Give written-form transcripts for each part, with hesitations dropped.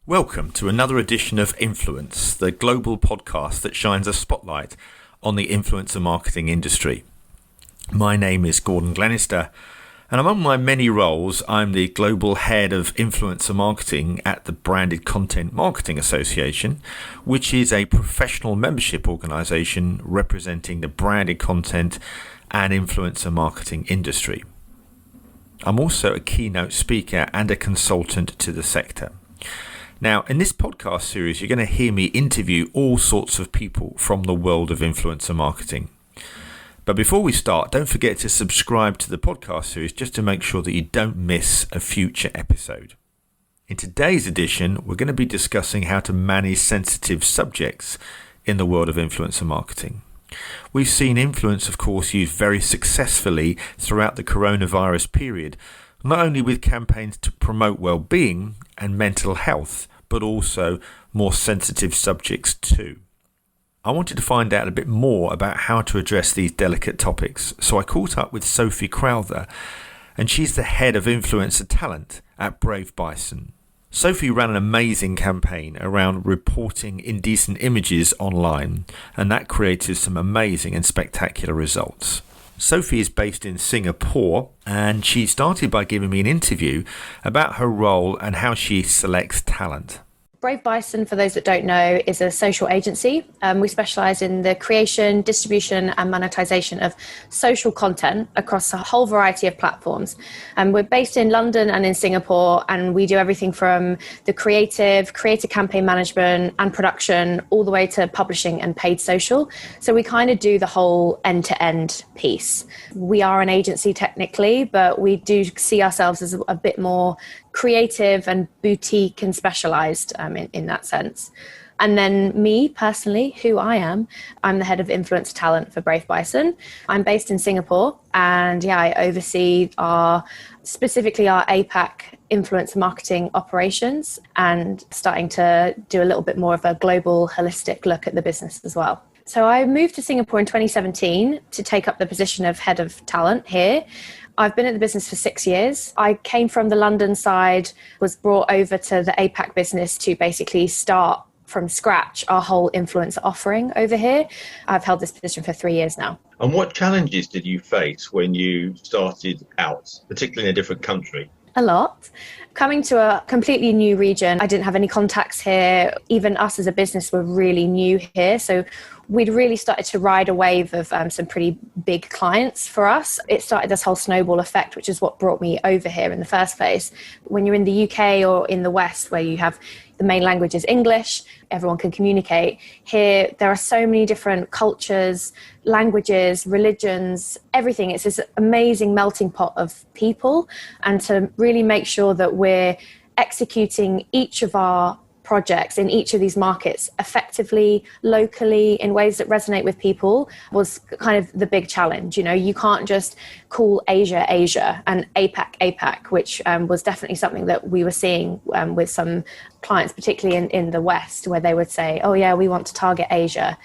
Welcome to another edition of Influence, the global podcast that shines a spotlight on the influencer marketing industry. My name is Gordon Glenister, and among my many roles, I'm the global head of influencer marketing at the Branded Content Marketing Association, which is a professional membership organisation representing the branded content and influencer marketing industry. I'm also a keynote speaker and a consultant to the sector. Now, in this podcast series, you're going to hear me interview all sorts of people from the world of influencer marketing. But before we start, don't forget to subscribe to the podcast series just to make sure that you don't miss a future episode. In today's edition, we're going to be discussing how to manage sensitive subjects in the world of influencer marketing. We've seen influence, of course, used very successfully throughout the coronavirus period, not only with campaigns to promote well-being and mental health, but also more sensitive subjects too. I wanted to find out a bit more about how to address these delicate topics, so I caught up with Sophie Crowther, and she's the head of influencer talent at Brave Bison. Sophie ran an amazing campaign around reporting indecent images online, and that created some amazing and spectacular results. Sophie is based in Singapore, and she started by giving me an interview about her role and how she selects talent. Brave Bison, for those that don't know, is a social agency. We specialise in the creation, distribution and monetization of social content across a whole variety of platforms. We're based in London and in Singapore, and we do everything from the creative campaign management and production, all the way to publishing and paid social. So we kind of do the whole end-to-end piece. We are an agency technically, but we do see ourselves as a bit more creative and boutique and specialized in that sense. And then me personally, who I am, I'm the head of influencer talent for Brave Bison. I'm based in Singapore, and I oversee specifically our APAC influencer marketing operations, and starting to do a little bit more of a global holistic look at the business as well. So I moved to Singapore in 2017 to take up the position of head of talent here. I've been at the business for 6 years. I came from the London side, was brought over to the APAC business to basically start from scratch our whole influencer offering over here. I've held this position for 3 years now. And what challenges did you face when you started out, particularly in a different country? A lot. Coming to a completely new region, I didn't have any contacts here. Even us as a business were really new here. So we'd really started to ride a wave of some pretty big clients for us. It started this whole snowball effect, which is what brought me over here in the first place. When you're in the UK or in the West, where you have the main language is English, everyone can communicate. Here, there are so many different cultures, languages, religions, everything. It's this amazing melting pot of people. And to really make sure that we're executing each of our projects in each of these markets effectively, locally, in ways that resonate with people was kind of the big challenge. You can't just call Asia, Asia and APAC, APAC, which was definitely something that we were seeing with some clients, particularly in the West, where they would say, oh yeah, we want to target Asia.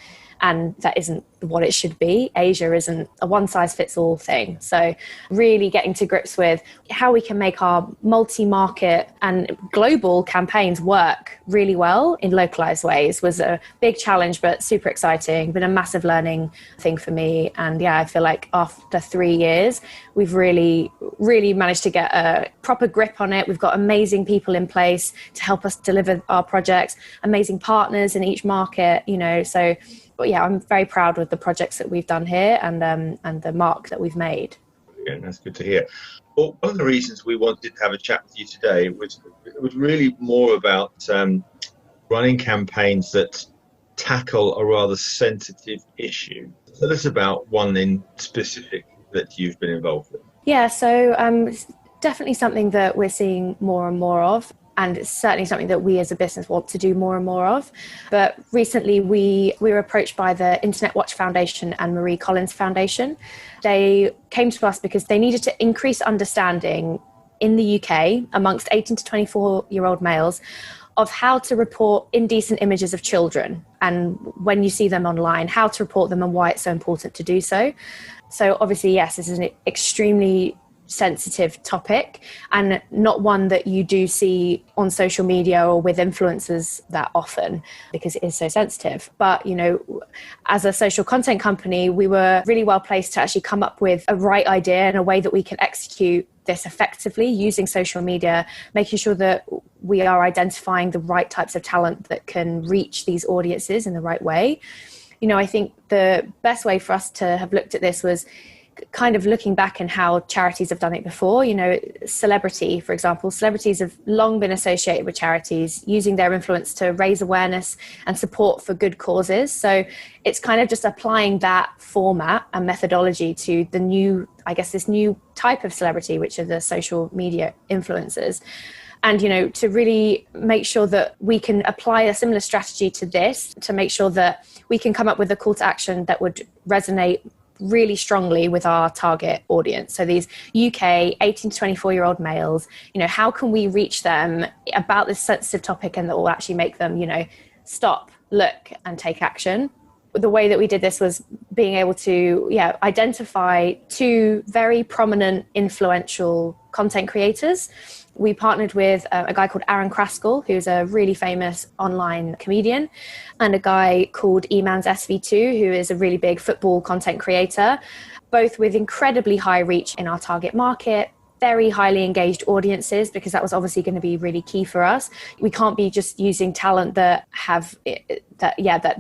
And that isn't what it should be. Asia isn't a one-size-fits-all thing. So really getting to grips with how we can make our multi-market and global campaigns work really well in localized ways was a big challenge, but super exciting. Been a massive learning thing for me. And I feel like after 3 years, we've really, really managed to get a proper grip on it. We've got amazing people in place to help us deliver our projects, amazing partners in each market, so. But I'm very proud with the projects that we've done here and the mark that we've made. Yeah, that's good to hear. Well, one of the reasons we wanted to have a chat with you today was really more about running campaigns that tackle a rather sensitive issue. Tell us about one in specific that you've been involved with. Yeah, so it's definitely something that we're seeing more and more of. And it's certainly something that we as a business want to do more and more of. But recently we were approached by the Internet Watch Foundation and Marie Collins Foundation. They came to us because they needed to increase understanding in the UK amongst 18 to 24-year-old males of how to report indecent images of children. And when you see them online, how to report them and why it's so important to do so. So obviously, yes, this is an extremely sensitive topic, and not one that you do see on social media or with influencers that often, because it is so sensitive. But, you know, as a social content company, we were really well placed to actually come up with a right idea and a way that we can execute this effectively using social media, making sure that we are identifying the right types of talent that can reach these audiences in the right way. You know, I think the best way for us to have looked at this was kind of looking back and how charities have done it before. You know, celebrity, for example, celebrities have long been associated with charities, using their influence to raise awareness and support for good causes. So it's kind of just applying that format and methodology to the new, I guess, this new type of celebrity, which are the social media influencers. And, you know, to really make sure that we can apply a similar strategy to this, to make sure that we can come up with a call to action that would resonate really strongly with our target audience. So these UK 18 to 24-year-old males, you know, how can we reach them about this sensitive topic and that will actually make them, you know, stop, look, and take action? The way that we did this was being able to identify two very prominent, influential content creators. We partnered with a guy called Crascall, who's a really famous online comedian, and a guy called EmanSV2, who is a really big football content creator, both with incredibly high reach in our target market, very highly engaged audiences, because that was obviously going to be really key for us. We can't be just using talent that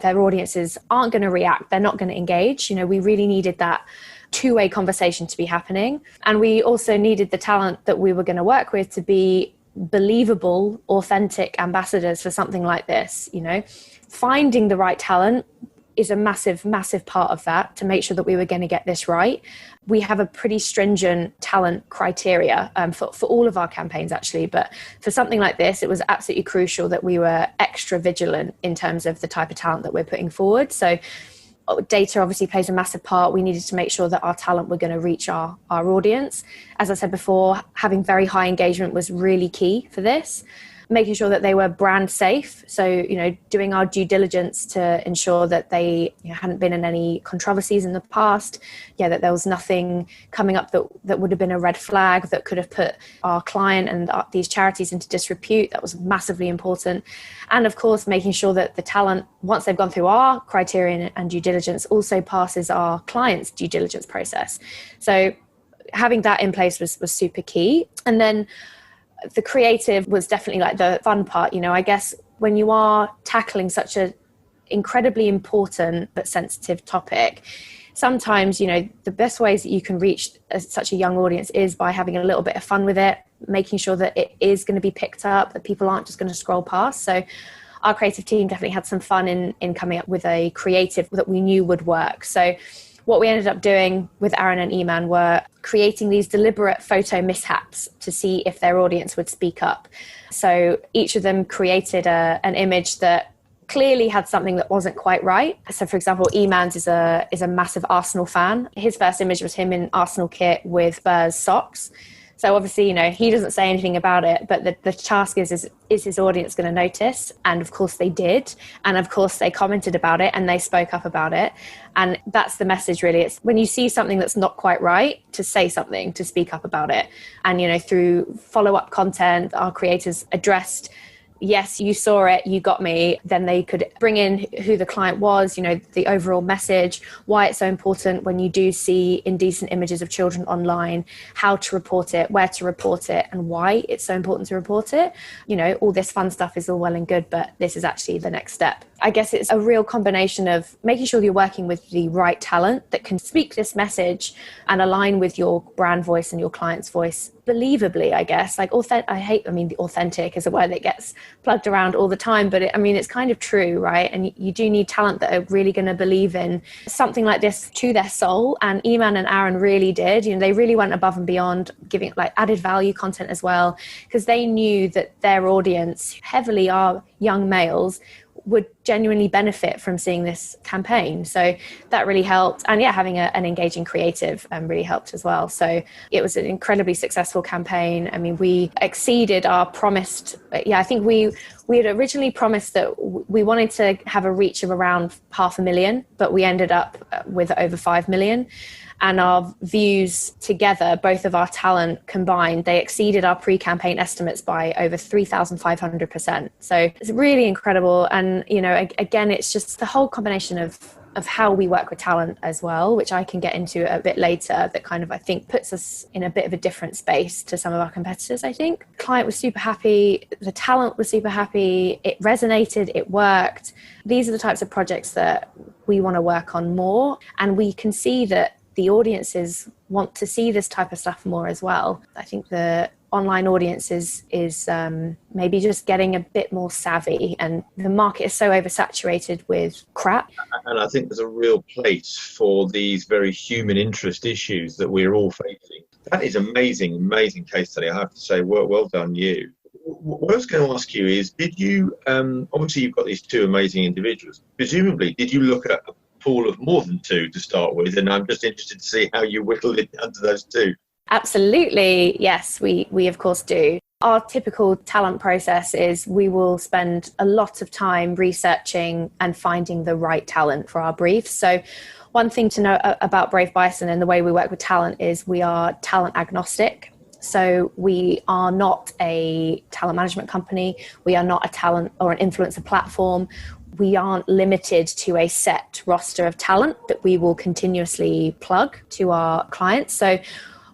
their audiences aren't going to react, they're not going to engage. You know, we really needed that two-way conversation to be happening. And we also needed the talent that we were going to work with to be believable, authentic ambassadors for something like this. You know, finding the right talent is a massive, massive part of that, to make sure that we were going to get this right. We have a pretty stringent talent criteria for all of our campaigns, actually. But for something like this, it was absolutely crucial that we were extra vigilant in terms of the type of talent that we're putting forward. So data obviously plays a massive part. We needed to make sure that our talent were going to reach our audience. As I said before, having very high engagement was really key for this. Making sure that they were brand safe. So, you know, doing our due diligence to ensure that they hadn't been in any controversies in the past. That there was nothing coming up that would have been a red flag that could have put our client and these charities into disrepute. That was massively important. And of course, making sure that the talent, once they've gone through our criterion and due diligence, also passes our client's due diligence process. So having that in place was super key. And then the creative was definitely like the fun part. You know, I guess when you are tackling such an incredibly important but sensitive topic, sometimes, you know, the best ways that you can reach such a young audience is by having a little bit of fun with it, making sure that it is going to be picked up, that people aren't just going to scroll past. So our creative team definitely had some fun in coming up with a creative that we knew would work. So what we ended up doing with Aaron and Eman were creating these deliberate photo mishaps to see if their audience would speak up. So each of them created an image that clearly had something that wasn't quite right. So for example, Eman's is a massive Arsenal fan. His first image was him in Arsenal kit with Spurs socks. So obviously, you know, he doesn't say anything about it, but the task is his audience going to notice? And of course they did. And of course they commented about it and they spoke up about it. And that's the message really. It's when you see something that's not quite right, to say something, to speak up about it. And, you know, through follow-up content, our creators addressed, yes, you saw it, you got me. Then they could bring in who the client was, you know, the overall message, why it's so important when you do see indecent images of children online, how to report it, where to report it, and why it's so important to report it. You know, all this fun stuff is all well and good, but this is actually the next step. I guess it's a real combination of making sure you're working with the right talent that can speak this message and align with your brand voice and your client's voice believably, I guess. Like the authentic is a word that gets plugged around all the time, but it's kind of true, right? And you do need talent that are really going to believe in something like this to their soul. And Eman and Aaron really did. You know, they really went above and beyond, giving like added value content as well, because they knew that their audience heavily are young males would genuinely benefit from seeing this campaign. So that really helped. And yeah, having an engaging creative really helped as well. So it was an incredibly successful campaign. I mean, we exceeded our promised, I think we had originally promised that we wanted to have a reach of around 500,000, but we ended up with over 5 million. and our views together, both of our talent combined, they exceeded our pre-campaign estimates by over 3,500%. So it's really incredible. And, again, it's just the whole combination of how we work with talent as well, which I can get into a bit later, that kind of, I think, puts us in a bit of a different space to some of our competitors, I think. Client was super happy. The talent was super happy. It resonated. It worked. These are the types of projects that we want to work on more. And we can see that the audiences want to see this type of stuff more as well. I think the online audience is maybe just getting a bit more savvy, and the market is so oversaturated with crap. And I think there's a real place for these very human interest issues that we're all facing. That is amazing case study. I have to say, well done you. What I was going to ask you is, did you, obviously you've got these two amazing individuals, presumably did you look at a pool of more than two to start with? And I'm just interested to see how you whittled it down to those two. Absolutely. Yes, we of course do. Our typical talent process is we will spend a lot of time researching and finding the right talent for our briefs. So one thing to know about Brave Bison and the way we work with talent is we are talent agnostic. So we are not a talent management company. We are not a talent or an influencer platform. We aren't limited to a set roster of talent that we will continuously plug to our clients. So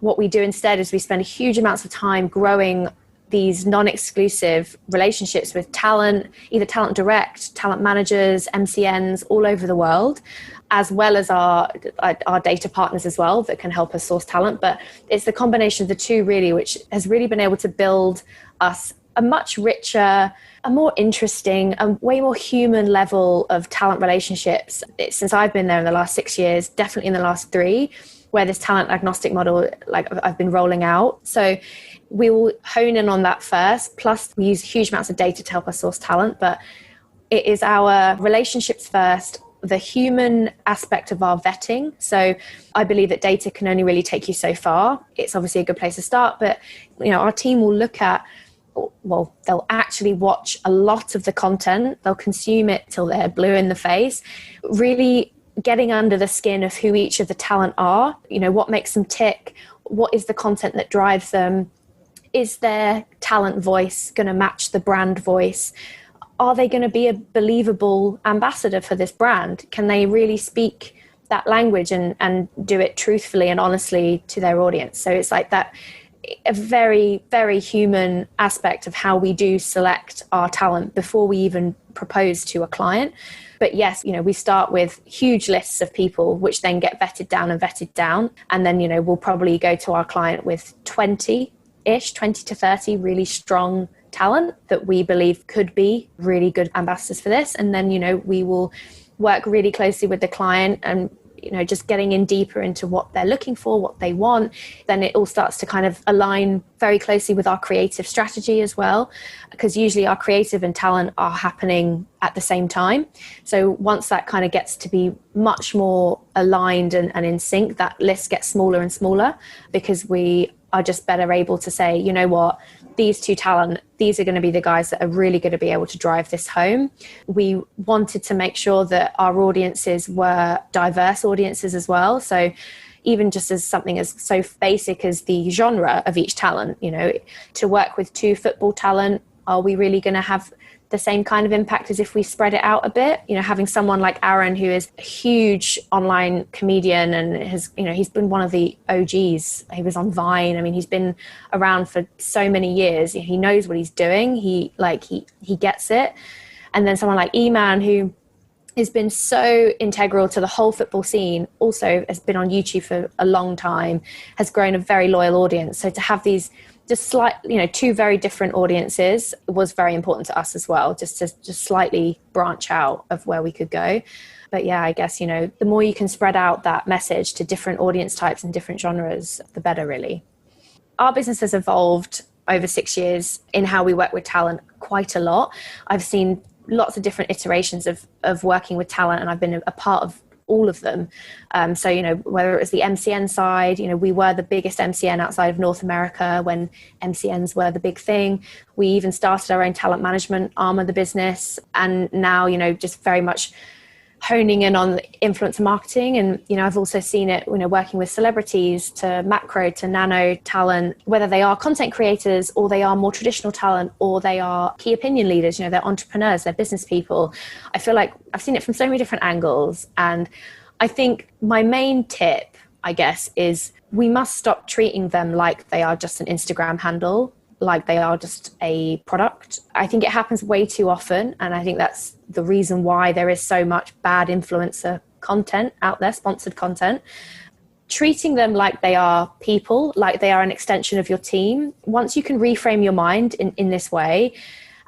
what we do instead is we spend huge amounts of time growing these non-exclusive relationships with talent, either talent direct, talent managers, MCNs all over the world, as well as our data partners as well that can help us source talent. But it's the combination of the two really, which has really been able to build us a much richer, a more interesting, a way more human level of talent relationships. Since I've been there in the last 6 years, definitely in the last 3, where this talent agnostic model, like I've been rolling out. So we will hone in on that first. Plus we use huge amounts of data to help us source talent, but it is our relationships first, the human aspect of our vetting. So I believe that data can only really take you so far. It's obviously a good place to start, but our team will look at, well, they'll actually watch a lot of the content. They'll consume it till they're blue in the face, really getting under the skin of who each of the talent are, what makes them tick, what is the content that drives them, is their talent voice going to match the brand voice, are they going to be a believable ambassador for this brand, can they really speak that language and do it truthfully and honestly to their audience. So it's like that, a very, very human aspect of how we do select our talent before we even propose to a client. But yes, we start with huge lists of people, which then get vetted down. And then, we'll probably go to our client with 20 to 30 really strong talent that we believe could be really good ambassadors for this. And then, we will work really closely with the client and, just getting in deeper into what they're looking for, what they want. Then it all starts to kind of align very closely with our creative strategy as well, because usually our creative and talent are happening at the same time. So once that kind of gets to be much more aligned and in sync, that list gets smaller and smaller, because we are just better able to say, you know what, these two talent, these are going to be the guys that are really going to be able to drive this home. We wanted to make sure that our audiences were diverse audiences as well. So even just as something as so basic as the genre of each talent, to work with 2 football talent, are we really going to have the same kind of impact as if we spread it out a bit? Having someone like Aaron, who is a huge online comedian and has, he's been one of the OGs. He was on Vine. I mean, he's been around for so many years. He knows what he's doing. He gets it. And then someone like Eman, who has been so integral to the whole football scene, also has been on YouTube for a long time, has grown a very loyal audience. So to have these just slightly, 2 very different audiences was very important to us as well, just to just slightly branch out of where we could go. But yeah, I guess, the more you can spread out that message to different audience types and different genres, the better, really. Our business has evolved over 6 years in how we work with talent quite a lot. I've seen lots of different iterations of working with talent, and I've been a part of all of them. So, whether it was the MCN side, we were the biggest MCN outside of North America when MCNs were the big thing. We even started our own talent management arm of the business. And now, just very much honing in on influencer marketing. And, I've also seen it, working with celebrities to macro to nano talent, whether they are content creators or they are more traditional talent or they are key opinion leaders, they're entrepreneurs, they're business people. I feel like I've seen it from so many different angles. And I think my main tip, I guess, is we must stop treating them like they are just an Instagram handle, like they are just a product. I think it happens way too often. And I think that's the reason why there is so much bad influencer content out there, sponsored content. Treating them like they are people, like they are an extension of your team. Once you can reframe your mind in this way,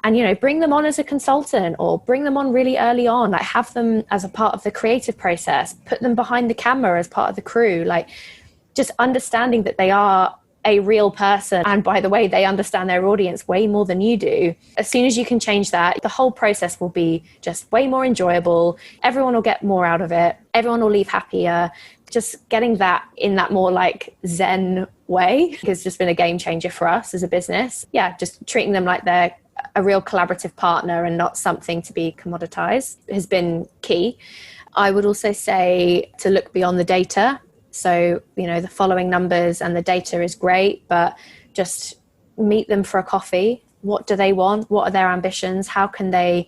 and, bring them on as a consultant or bring them on really early on, like have them as a part of the creative process, put them behind the camera as part of the crew, like just understanding that they are a real person. And by the way, they understand their audience way more than you do. As soon as you can change that, the whole process will be just way more enjoyable. Everyone will get more out of it. Everyone will leave happier. Just getting that in that more like Zen way has just been a game changer for us as a business. Yeah, just treating them like they're a real collaborative partner and not something to be commoditized has been key. I would also say to look beyond the data. So, the following numbers and the data is great, but just meet them for a coffee. What do they want? What are their ambitions? How can they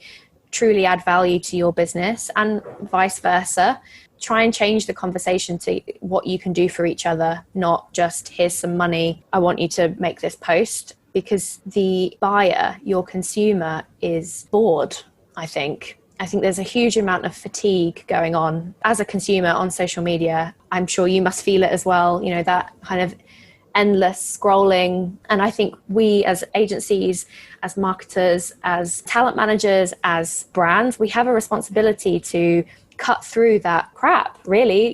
truly add value to your business, and vice versa? Try and change the conversation to what you can do for each other, not just here's some money, I want you to make this post, because the buyer, your consumer, is bored, I think. I think there's a huge amount of fatigue going on as a consumer on social media. I'm sure you must feel it as well, that kind of endless scrolling. And I think we as agencies, as marketers, as talent managers, as brands, we have a responsibility to cut through that crap, really.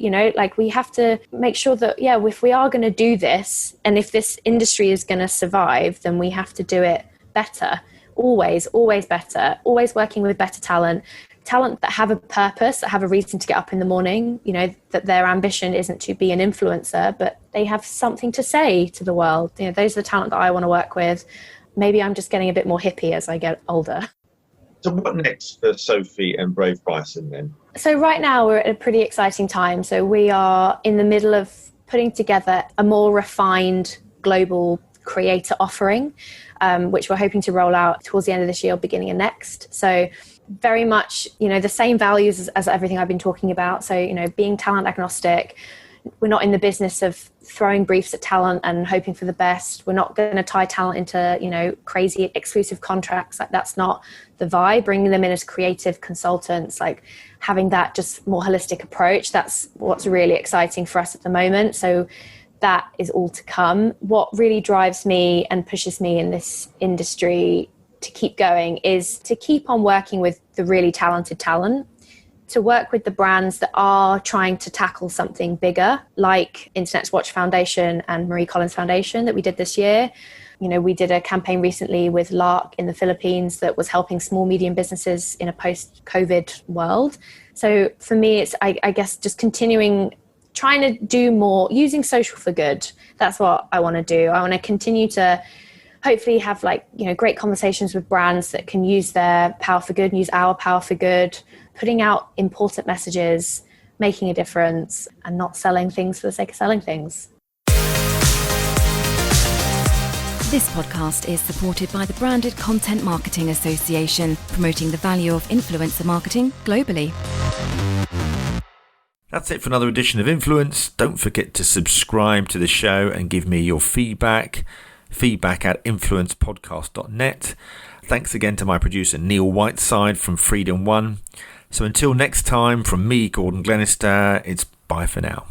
We have to make sure that, if we are going to do this and if this industry is going to survive, then we have to do it better. Always better, always working with better talent that have a purpose, that have a reason to get up in the morning, that their ambition isn't to be an influencer, but they have something to say to the world. Those are the talent that I want to work with. Maybe I'm just getting a bit more hippie as I get older. So what next for Sophie and Brave Bison then? So right now we're at a pretty exciting time. So we are in the middle of putting together a more refined global creator offering, which we're hoping to roll out towards the end of this year or beginning of next. So very much, the same values as everything I've been talking about. So, being talent agnostic. We're not in the business of throwing briefs at talent and hoping for the best. We're not going to tie talent into, crazy exclusive contracts. Like, that's not the vibe. Bringing them in as creative consultants, like having that just more holistic approach. That's what's really exciting for us at the moment. So that is all to come. What really drives me and pushes me in this industry to keep going is to keep on working with the really talented talent, to work with the brands that are trying to tackle something bigger, like Internet's Watch Foundation and Marie Collins Foundation that we did this year. We did a campaign recently with Lark in the Philippines that was helping small, medium businesses in a post-COVID world. So for me, it's, I guess, just continuing, trying to do more, using social for good. That's what I want to do. I want to continue to hopefully have great conversations with brands that can use their power for good, use our power for good, putting out important messages, making a difference, and not selling things for the sake of selling things. This podcast is supported by the Branded Content Marketing Association, promoting the value of influencer marketing globally. That's it for another edition of Influence. Don't forget to subscribe to the show and give me your feedback at influencepodcast.net. Thanks again to my producer Neil Whiteside from Freedom One. So until next time, from me, Gordon Glenister, it's bye for now.